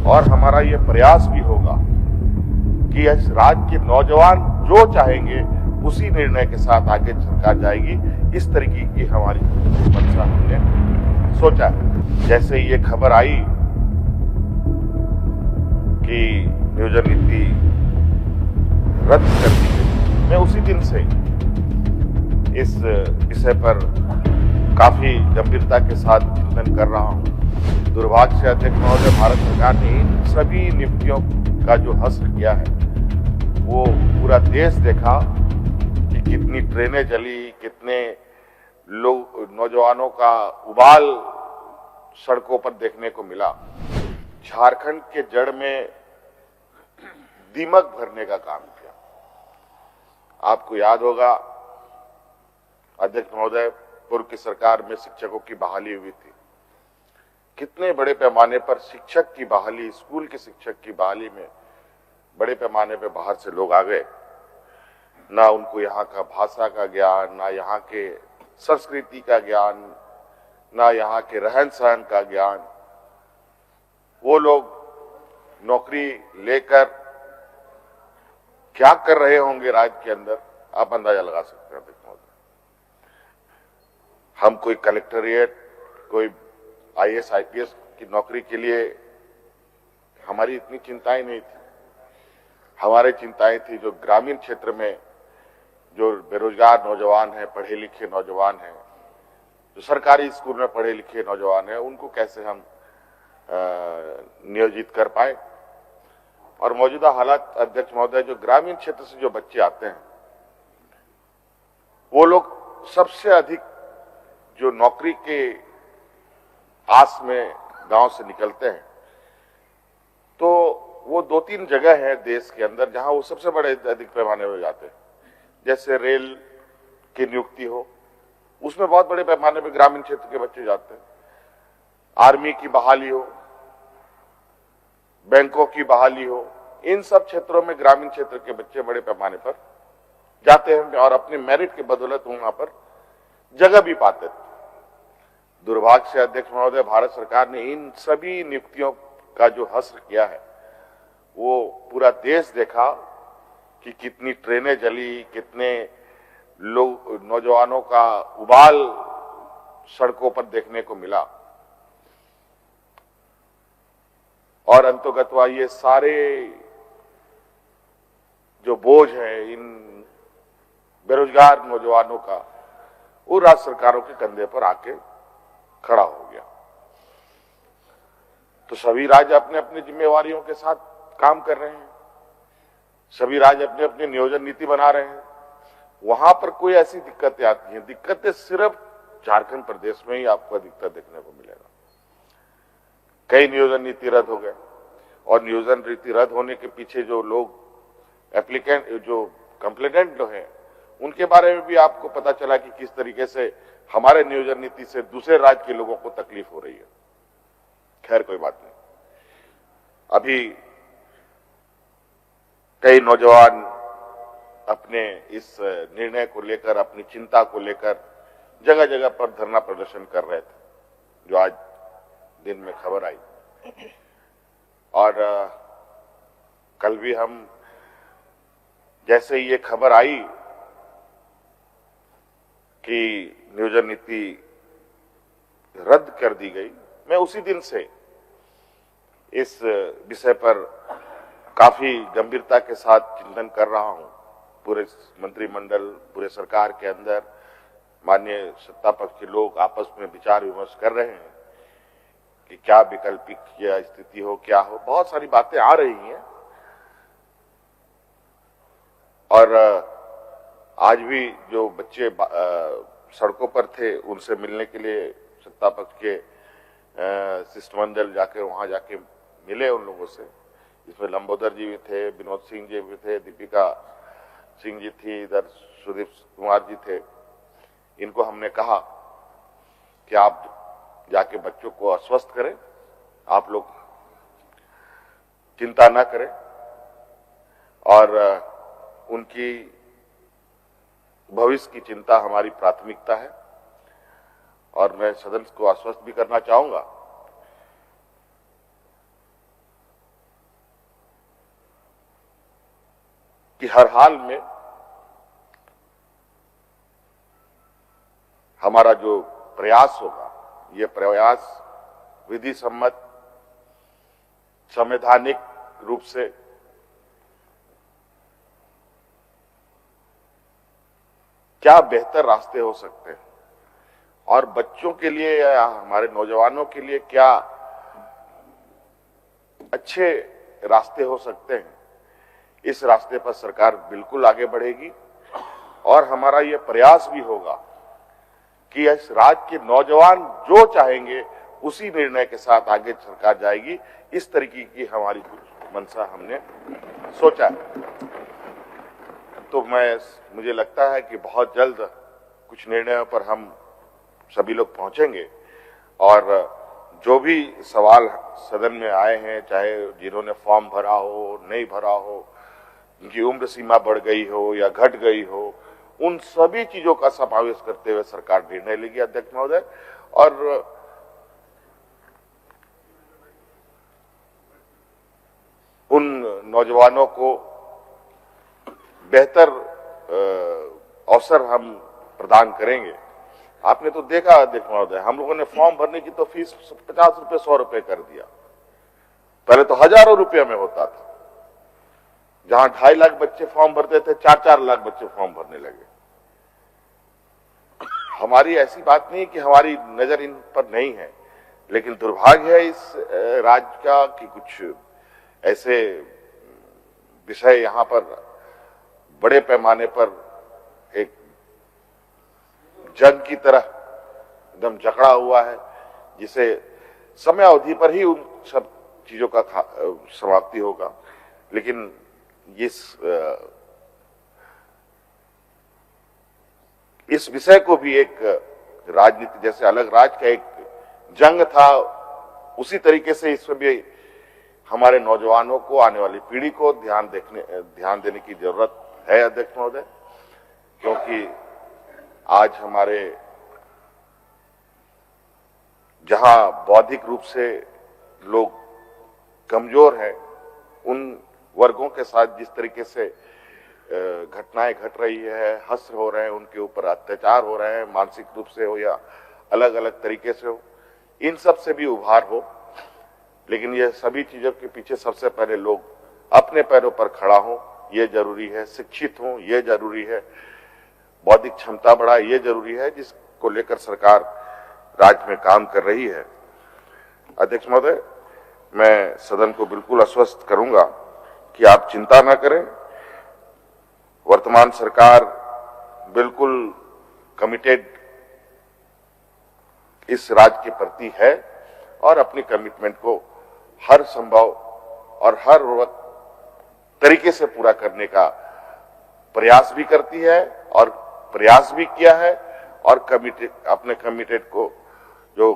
और हमारा ये प्रयास भी होगा कि इस राज्य के नौजवान जो चाहेंगे उसी निर्णय के साथ आगे सरकार जाएगी। इस तरीके की हमारी मंशा हमने सोचा है। जैसे ये खबर आई कि नियोजन नीति रद्द कर दी गई, मैं उसी दिन से इस विषय पर काफी गंभीरता के साथ चिंतन कर रहा हूं। दुर्भाग्य से अध्यक्ष महोदय, भारत सरकार ने इन सभी नियुक्तियों का जो हस्र किया है वो पूरा देश देखा कि कितनी ट्रेनें चली, कितने लोग, नौजवानों का उबाल सड़कों पर देखने को मिला। झारखंड के जड़ में दीमक भरने का काम किया। आपको याद होगा अध्यक्ष महोदय, पूर्व की सरकार में शिक्षकों की बहाली हुई थी। कितने बड़े पैमाने पर शिक्षक की बहाली, स्कूल के शिक्षक की बहाली में बड़े पैमाने पर बाहर से लोग आ गए। ना उनको यहाँ का भाषा का ज्ञान, ना यहाँ के संस्कृति का ज्ञान, ना यहाँ के रहन सहन का ज्ञान। वो लोग नौकरी लेकर क्या कर रहे होंगे राज्य के अंदर, आप अंदाजा लगा सकते हैं। हम कोई कलेक्टरेट, कोई आईएएस आईपीएस की नौकरी के लिए हमारी इतनी चिंताएं नहीं थी। हमारी चिंताएं थी जो ग्रामीण क्षेत्र में जो बेरोजगार नौजवान हैं, पढ़े लिखे नौजवान हैं, जो सरकारी स्कूल में पढ़े लिखे नौजवान हैं, उनको कैसे हम नियोजित कर पाए। और मौजूदा हालात अध्यक्ष महोदय, जो ग्रामीण क्षेत्र से जो बच्चे आते हैं वो लोग सबसे अधिक जो नौकरी के आस में गांव से निकलते हैं, तो वो 2-3 जगह है देश के अंदर जहां वो सबसे बड़े अधिक पैमाने पर जाते हैं। जैसे रेल की नियुक्ति हो, उसमें बहुत बड़े पैमाने पर ग्रामीण क्षेत्र के बच्चे जाते हैं। आर्मी की बहाली हो, बैंकों की बहाली हो, इन सब क्षेत्रों में ग्रामीण क्षेत्र के बच्चे बड़े पैमाने पर जाते हैं और अपने मेरिट के बदौलत वहां पर जगह भी पाते थे। दुर्भाग्य से अध्यक्ष महोदय, भारत सरकार ने इन सभी नियुक्तियों का जो हस्र किया है वो पूरा देश देखा कि कितनी ट्रेनें चली, कितने लोग, नौजवानों का उबाल सड़कों पर देखने को मिला। और अंततः ये सारे जो बोझ है इन बेरोजगार नौजवानों का, वो राज्य सरकारों के कंधे पर आके खड़ा हो गया। तो सभी राज्य अपने अपने जिम्मेवारियों के साथ काम कर रहे हैं, सभी राज्य अपने अपने नियोजन नीति बना रहे हैं। वहां पर कोई ऐसी दिक्कतें आती हैं, दिक्कतें सिर्फ झारखंड प्रदेश में ही आपको अधिकतर देखने को मिलेगा। कई नियोजन नीति रद्द हो गए और नियोजन नीति रद्द होने के पीछे जो लोग एप्लीकेंट, जो कंप्लेनेंट जो है, उनके बारे में भी आपको पता चला कि किस तरीके से हमारे नियोजन नीति से दूसरे राज्य के लोगों को तकलीफ हो रही है। खैर कोई बात नहीं। अभी कई नौजवान अपने इस निर्णय को लेकर, अपनी चिंता को लेकर जगह जगह पर धरना प्रदर्शन कर रहे थे, जो आज दिन में खबर आई। और कल भी हम, जैसे ये खबर आई कि नियोजन नीति रद्द कर दी गई, मैं उसी दिन से इस विषय पर काफी गंभीरता के साथ चिंतन कर रहा हूं। पूरे मंत्रिमंडल, पूरे सरकार के अंदर माननीय सत्ता पक्ष के लोग आपस में विचार विमर्श कर रहे हैं कि क्या वैकल्पिक या स्थिति हो, क्या हो। बहुत सारी बातें आ रही हैं और आज भी जो बच्चे सड़कों पर थे उनसे मिलने के लिए सत्ता पक्ष के शिष्टमंडल जाकर वहां जाके मिले उन लोगों से। इसमें लंबोदर जी भी थे, विनोद सिंह जी भी थे, दीपिका सिंह जी थी, इधर सुदीप कुमार जी थे। इनको हमने कहा कि आप जाके बच्चों को आश्वस्त करें, आप लोग चिंता ना करें और उनकी भविष्य की चिंता हमारी प्राथमिकता है। और मैं सदन को आश्वस्त भी करना चाहूंगा कि हर हाल में हमारा जो प्रयास होगा, ये प्रयास विधि सम्मत, संवैधानिक रूप से क्या बेहतर रास्ते हो सकते हैं और बच्चों के लिए या हमारे नौजवानों के लिए क्या अच्छे रास्ते हो सकते हैं, इस रास्ते पर सरकार बिल्कुल आगे बढ़ेगी। और हमारा ये प्रयास भी होगा कि इस राज्य के नौजवान जो चाहेंगे उसी निर्णय के साथ आगे सरकार जाएगी। इस तरीके की हमारी कुछ मंशा हमने सोचा है। तो मुझे लगता है कि बहुत जल्द कुछ निर्णयों पर हम सभी लोग पहुंचेंगे और जो भी सवाल सदन में आए हैं, चाहे जिन्होंने फॉर्म भरा हो, नहीं भरा हो, उनकी उम्र सीमा बढ़ गई हो या घट गई हो, उन सभी चीजों का समावेश करते हुए सरकार निर्णय लेगी अध्यक्ष महोदय। और उन नौजवानों को बेहतर अवसर हम प्रदान करेंगे। आपने तो देखा अध्यक्ष महोदय, हम लोगों ने फॉर्म भरने की तो फीस 50 रुपए 100 रुपए कर दिया। पहले तो हजारों रुपये में होता था। जहां 2.5 लाख बच्चे फॉर्म भरते थे, 4-4 लाख बच्चे फॉर्म भरने लगे। हमारी ऐसी बात नहीं कि हमारी नजर इन पर नहीं है, लेकिन दुर्भाग्य है इस राज्य का कि कुछ ऐसे विषय यहां पर बड़े पैमाने पर एक जंग की तरह एकदम जकड़ा हुआ है, जिसे समय अवधि पर ही उन सब चीजों का समाप्ति होगा। लेकिन इस विषय को भी एक राजनीति, जैसे अलग राज्य का एक जंग था, उसी तरीके से इसमें भी हमारे नौजवानों को, आने वाली पीढ़ी को ध्यान देने की जरूरत है अध्यक्ष महोदय। क्योंकि आज हमारे जहां बौद्धिक रूप से लोग कमजोर हैं, उन वर्गों के साथ जिस तरीके से घटनाएं घट रही है, हस्र हो रहे हैं, उनके ऊपर अत्याचार हो रहे हैं, मानसिक रूप से हो या अलग अलग तरीके से हो, इन सब से भी उभार हो। लेकिन ये सभी चीजों के पीछे सबसे पहले लोग अपने पैरों पर खड़ा हो, ये जरूरी है। शिक्षित हो, ये जरूरी है। बौद्धिक क्षमता बढ़ाए, ये जरूरी है, जिसको लेकर सरकार राज्य में काम कर रही है। अध्यक्ष महोदय, मैं सदन को बिल्कुल आश्वस्त करूंगा कि आप चिंता न करें। वर्तमान सरकार बिल्कुल कमिटेड इस राज्य के प्रति है और अपनी कमिटमेंट को हर संभव और हर वक्त तरीके से पूरा करने का प्रयास भी करती है और प्रयास भी किया है। और अपने कमिटेड को जो